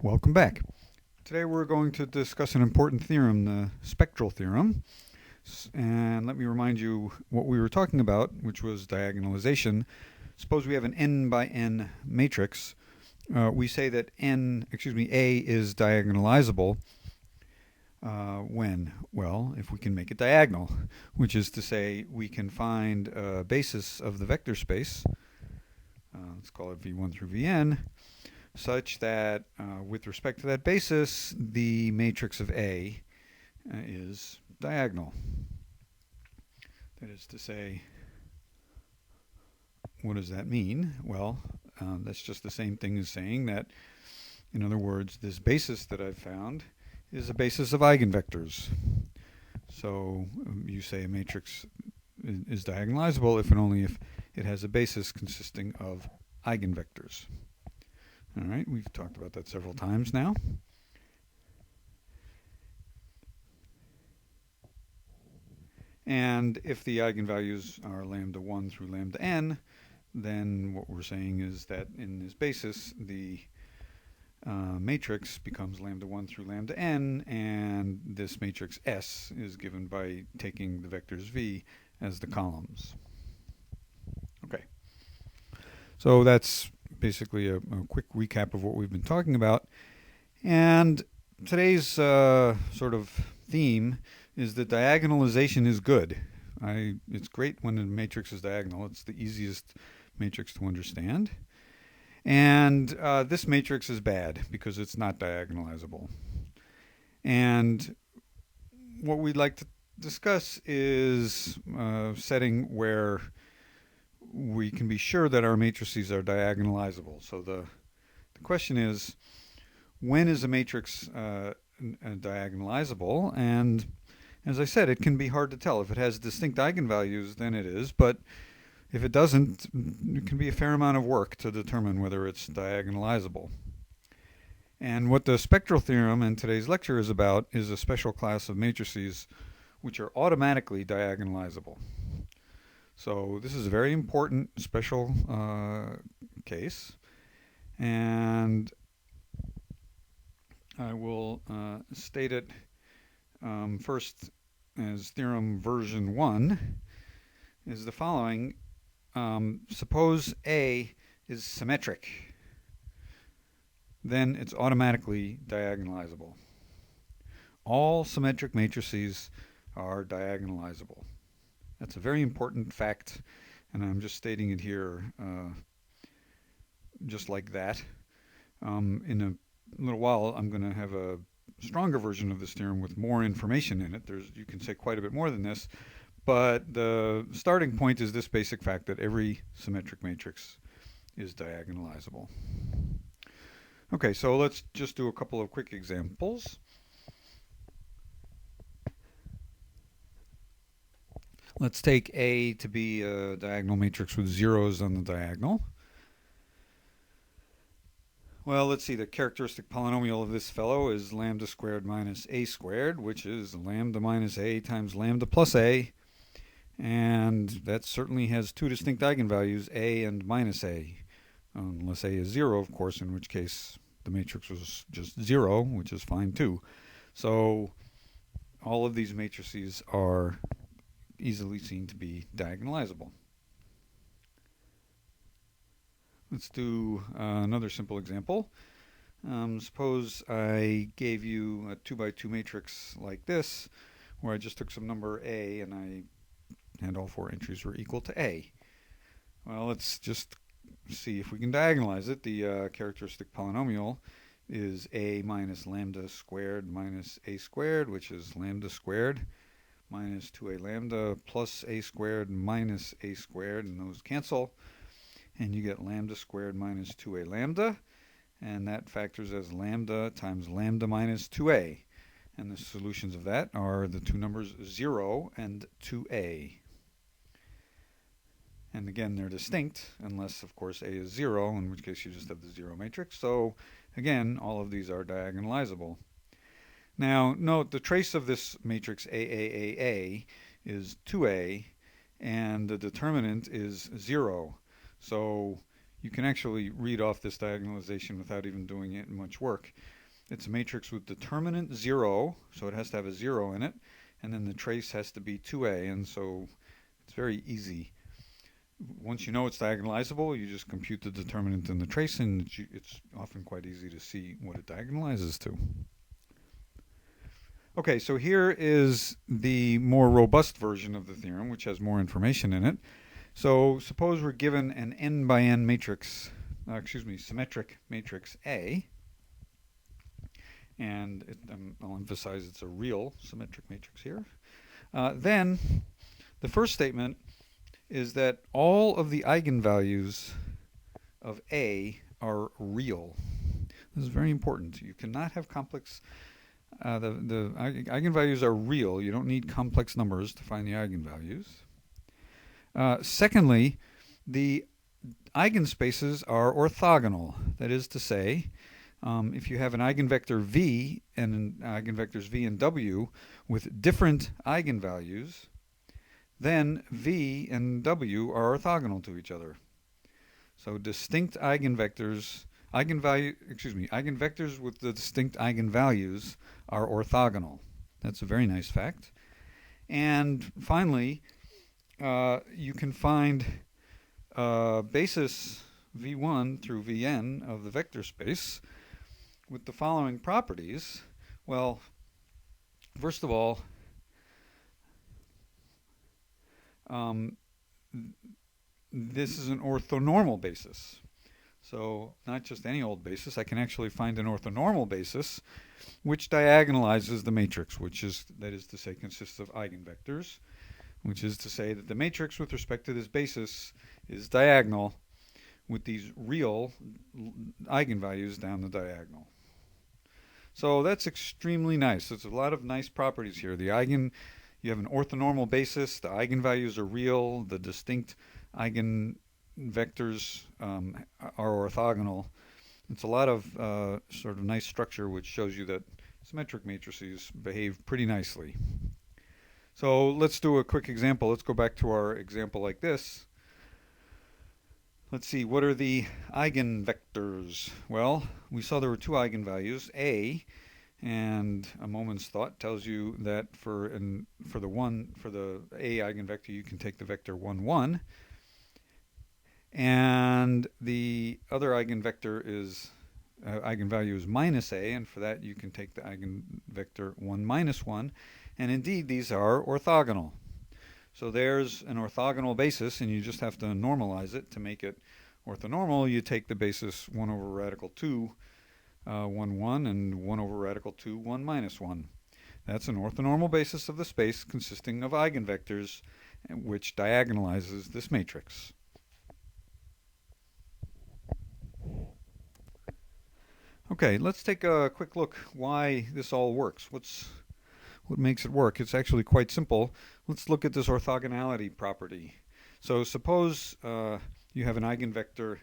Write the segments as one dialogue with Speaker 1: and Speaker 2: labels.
Speaker 1: Welcome back. Today we're going to discuss an important theorem, the Spectral Theorem. And let me remind you what we were talking about, which was diagonalization. Suppose we have an n by n matrix. We say that A is diagonalizable when? Well, if we can make it diagonal, which is to say we can find a basis of the vector space, let's call it v1 through vn, such that with respect to that basis, the matrix of A is diagonal. That is to say, what does that mean? Well, that's just the same thing as saying that, in other words, this basis that I've found is a basis of eigenvectors. So you say a matrix is diagonalizable if and only if it has a basis consisting of eigenvectors. All right, we've talked about that several times now. And if the eigenvalues are lambda 1 through lambda n, then what we're saying is that in this basis, the matrix becomes lambda 1 through lambda n, and this matrix S is given by taking the vectors v as the columns. Okay, so that's basically a quick recap of what we've been talking about. And today's sort of theme is that diagonalization is good. It's great when a matrix is diagonal. It's the easiest matrix to understand. And this matrix is bad because it's not diagonalizable. And what we'd like to discuss is a setting where we can be sure that our matrices are diagonalizable. So the question is, when is a matrix diagonalizable? And as I said, it can be hard to tell. If it has distinct eigenvalues, then it is. But if it doesn't, it can be a fair amount of work to determine whether it's diagonalizable. And what the spectral theorem in today's lecture is about is a special class of matrices which are automatically diagonalizable. So this is a very important special case, and I will state it first as theorem version 1 is the following. Suppose A is symmetric, then it's automatically diagonalizable. All symmetric matrices are diagonalizable. That's a very important fact, and I'm just stating it here just like that. In a little while, I'm going to have a stronger version of this theorem with more information in it. You can say quite a bit more than this, but the starting point is this basic fact that every symmetric matrix is diagonalizable. Okay, so let's just do a couple of quick examples. Let's take A to be a diagonal matrix with zeros on the diagonal. Well, let's see, the characteristic polynomial of this fellow is lambda squared minus a squared, which is lambda minus a times lambda plus a. And that certainly has two distinct eigenvalues, a and minus a. Unless a is 0, of course, in which case the matrix was just 0, which is fine too. So all of these matrices are easily seen to be diagonalizable. Let's do another simple example. Suppose I gave you a 2 by 2 matrix like this, where I just took some number a and I had all 4 entries were equal to a. Well, let's just see if we can diagonalize it. The characteristic polynomial is a minus lambda squared minus a squared, which is lambda squared minus 2a lambda plus a squared minus a squared, and those cancel. And you get lambda squared minus 2a lambda, and that factors as lambda times lambda minus 2a. And the solutions of that are the two numbers 0 and 2a. And again, they're distinct, unless, of course, a is 0, in which case you just have the 0 matrix. So, again, all of these are diagonalizable. Now, note the trace of this matrix AAAA is 2a, and the determinant is 0. So you can actually read off this diagonalization without even doing it much work. It's a matrix with determinant 0, so it has to have a 0 in it, and then the trace has to be 2a, and so it's very easy. Once you know it's diagonalizable, you just compute the determinant and the trace, and it's often quite easy to see what it diagonalizes to. Okay, so here is the more robust version of the theorem, which has more information in it. So suppose we're given an n by n matrix, symmetric matrix A, and I'll emphasize it's a real symmetric matrix here. Then the first statement is that all of the eigenvalues of A are real. This is very important. You cannot have complex, the eigenvalues are real. You don't need complex numbers to find the eigenvalues. Secondly, the eigenspaces are orthogonal. That is to say, if you have an eigenvector v and eigenvectors v and w with different eigenvalues, then v and w are orthogonal to each other. So distinct eigenvectors, eigenvectors with the distinct eigenvalues are orthogonal. That's a very nice fact. And finally, you can find basis v1 through vn of the vector space with the following properties. Well, first of all, this is an orthonormal basis. So not just any old basis. I can actually find an orthonormal basis which diagonalizes the matrix, that is to say, consists of eigenvectors, which is to say that the matrix with respect to this basis is diagonal with these real eigenvalues down the diagonal. So that's extremely nice. There's a lot of nice properties here. You have an orthonormal basis, the eigenvalues are real, the distinct eigenvectors are orthogonal. It's a lot of sort of nice structure which shows you that symmetric matrices behave pretty nicely. So let's do a quick example. Let's go back to our example like this. Let's see, what are the eigenvectors? Well, we saw there were two eigenvalues, A, and a moment's thought tells you that for the A eigenvector, you can take the vector 1, 1. And the other eigenvector eigenvalue is minus A, and for that you can take the eigenvector 1, minus 1. And indeed, these are orthogonal. So there's an orthogonal basis, and you just have to normalize it to make it orthonormal. You take the basis 1 over radical 2, 1, 1, and 1 over radical 2, 1 minus 1. That's an orthonormal basis of the space consisting of eigenvectors, which diagonalizes this matrix. Okay, let's take a quick look why this all works. What makes it work? It's actually quite simple. Let's look at this orthogonality property. So suppose you have an eigenvector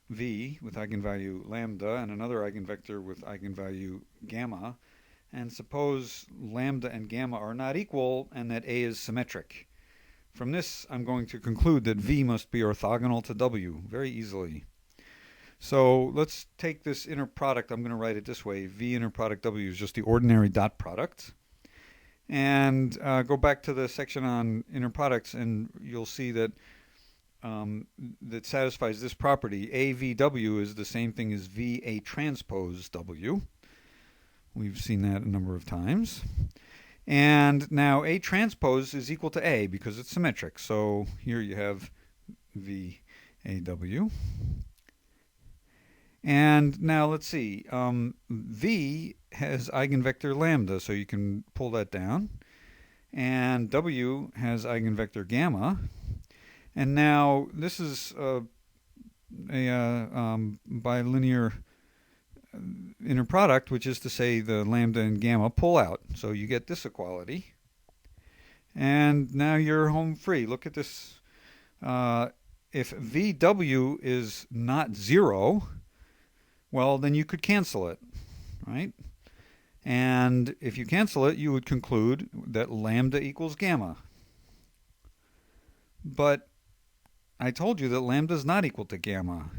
Speaker 1: v with eigenvalue lambda and another eigenvector with eigenvalue gamma, and suppose lambda and gamma are not equal and that A is symmetric. From this, I'm going to conclude that v must be orthogonal to w very easily. So let's take this inner product. I'm going to write it this way. V inner product w is just the ordinary dot product. And go back to the section on inner products, and you'll see that that satisfies this property. AVW is the same thing as VA transpose W. We've seen that a number of times. And now A transpose is equal to A because it's symmetric. So here you have VAW. And now let's see. V has eigenvector lambda, so you can pull that down. And W has eigenvector gamma. And now this is a bilinear inner product, which is to say the lambda and gamma pull out. So you get this equality. And now you're home free. Look at this. If VW is not 0, well, then you could cancel it, right? And if you cancel it, you would conclude that lambda equals gamma. But I told you that lambda is not equal to gamma,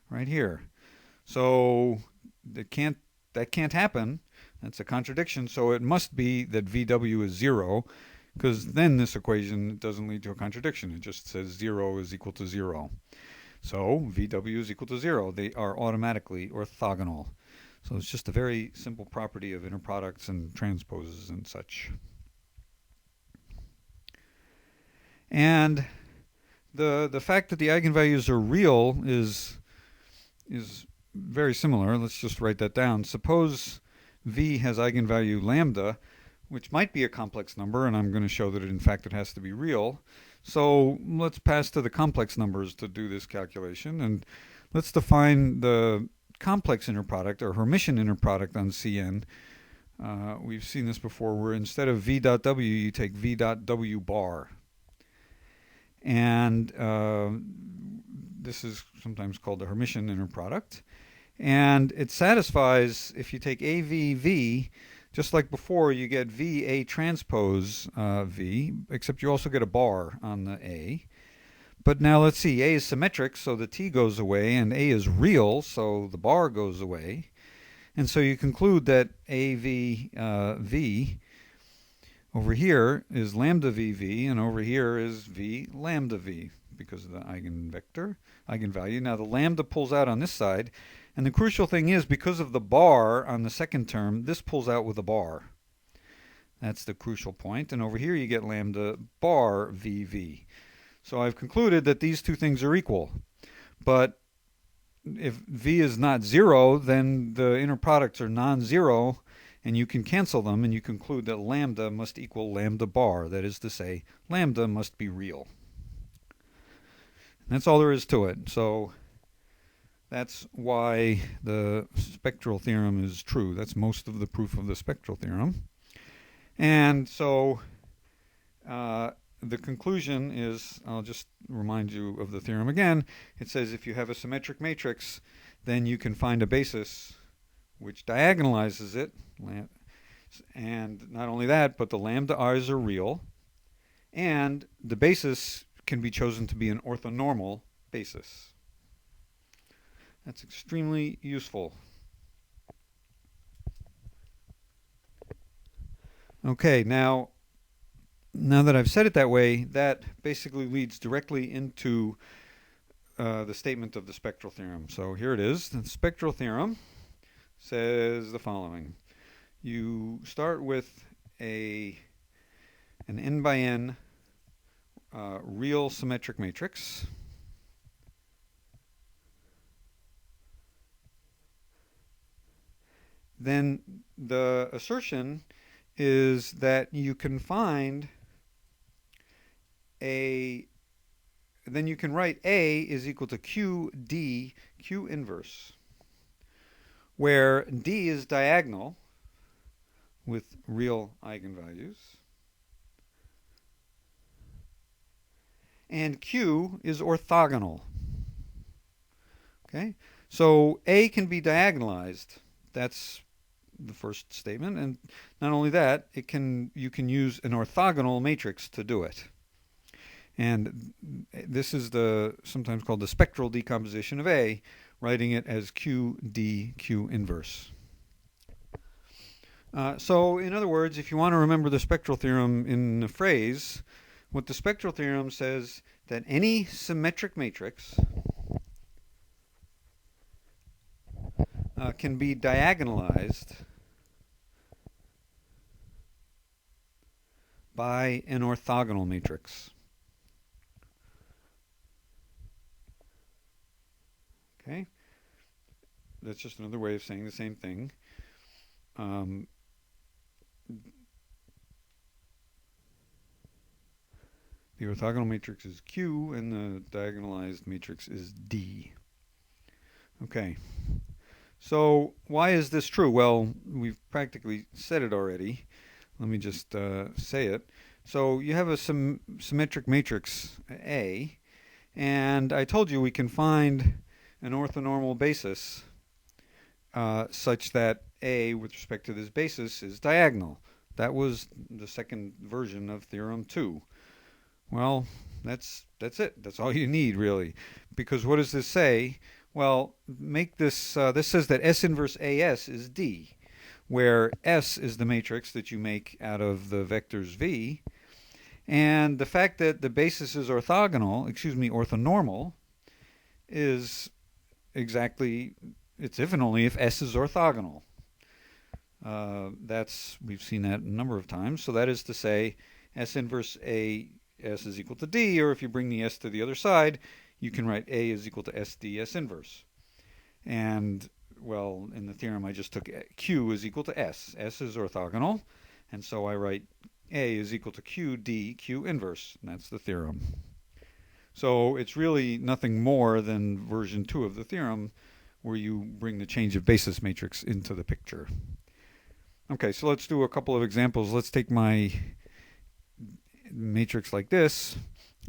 Speaker 1: right here. So that can't happen. That's a contradiction. So it must be that VW is 0, because then this equation doesn't lead to a contradiction. It just says 0 is equal to 0. So VW is equal to 0. They are automatically orthogonal. So it's just a very simple property of inner products and transposes and such. And the fact that the eigenvalues are real is very similar. Let's just write that down. Suppose V has eigenvalue lambda, which might be a complex number, and I'm going to show that in fact it has to be real. So let's pass to the complex numbers to do this calculation, and let's define the complex inner product, or Hermitian inner product on Cn. We've seen this before, where instead of v dot w, you take v dot w bar. And this is sometimes called the Hermitian inner product. And it satisfies, if you take AVV, just like before, you get VA transpose V, except you also get a bar on the A. But now let's see, A is symmetric, so the T goes away, and A is real, so the bar goes away. And so you conclude that AVV over here is lambda VV, and over here is V lambda V, because of the eigenvalue. Now the lambda pulls out on this side, and the crucial thing is, because of the bar on the second term, this pulls out with a bar. That's the crucial point. And over here you get lambda bar VV. So I've concluded that these two things are equal. But if V is not 0, then the inner products are non-zero, and you can cancel them, and you conclude that lambda must equal lambda bar. That is to say, lambda must be real. And that's all there is to it. So that's why the spectral theorem is true. That's most of the proof of the spectral theorem. And so the conclusion is, I'll just remind you of the theorem again. It says if you have a symmetric matrix, then you can find a basis which diagonalizes it. And not only that, but the lambda i's are real. And the basis can be chosen to be an orthonormal basis. That's extremely useful. Okay, now that I've said it that way, that basically leads directly into the statement of the spectral theorem. So here it is. The spectral theorem says the following. You start with an n by n real symmetric matrix. Then the assertion is that you can find then you can write A is equal to QD, Q inverse, where D is diagonal with real eigenvalues, and Q is orthogonal. Okay, so A can be diagonalized. That's the first statement, and not only that, you can use an orthogonal matrix to do it. And this is sometimes called the spectral decomposition of A, writing it as QD, Q inverse. So in other words, if you want to remember the spectral theorem in a phrase, what the spectral theorem says that any symmetric matrix can be diagonalized by an orthogonal matrix. Okay? That's just another way of saying the same thing. The orthogonal matrix is Q, and the diagonalized matrix is D. Okay. So why is this true? Well, we've practically said it already. Let me just say it. So you have a symmetric matrix A, and I told you we can find an orthonormal basis such that A, with respect to this basis, is diagonal. That was the second version of Theorem 2. Well, That's it. That's all you need, really. Because what does this say? Well, make this, this says that S inverse AS is D, where S is the matrix that you make out of the vectors V. And the fact that the basis is orthonormal, is exactly, it's if and only if S is orthogonal. We've seen that a number of times. So that is to say, S inverse AS is equal to D, or if you bring the S to the other side, you can write A is equal to SD S inverse. And, well, in the theorem I just took Q is equal to S. S is orthogonal, and so I write A is equal to Q D Q inverse, and that's the theorem. So it's really nothing more than version 2 of the theorem, where you bring the change of basis matrix into the picture. Okay, so let's do a couple of examples. Let's take my matrix like this.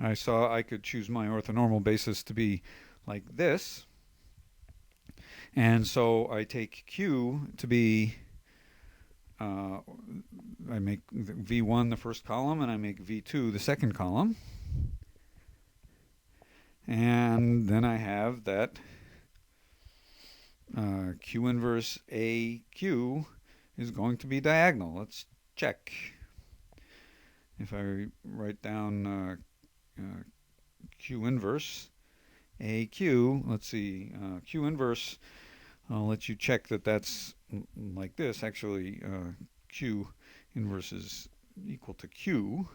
Speaker 1: I saw I could choose my orthonormal basis to be like this. And so I take Q to be, I make V1 the first column, and I make V2 the second column. And then I have that Q inverse AQ is going to be diagonal. Let's check. If I write down Q inverse AQ, let's see, Q inverse, I'll let you check that that's like this. Actually, Q inverse is equal to Q.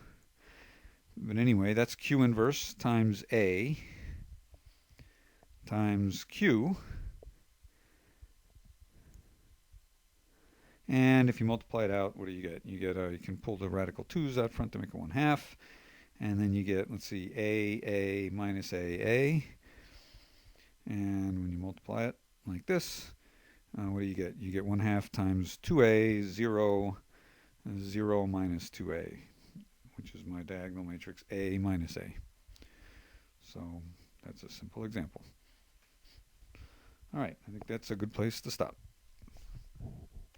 Speaker 1: But anyway, that's Q inverse times A times Q. And if you multiply it out, what do you get? You get, you can pull the radical 2's out front to make it 1/2. And then you get, let's see, A minus A. And when you multiply it like this, what do you get? You get 1/2 times 2A, 0 minus 2A, which is my diagonal matrix A minus A. So that's a simple example. All right, I think that's a good place to stop.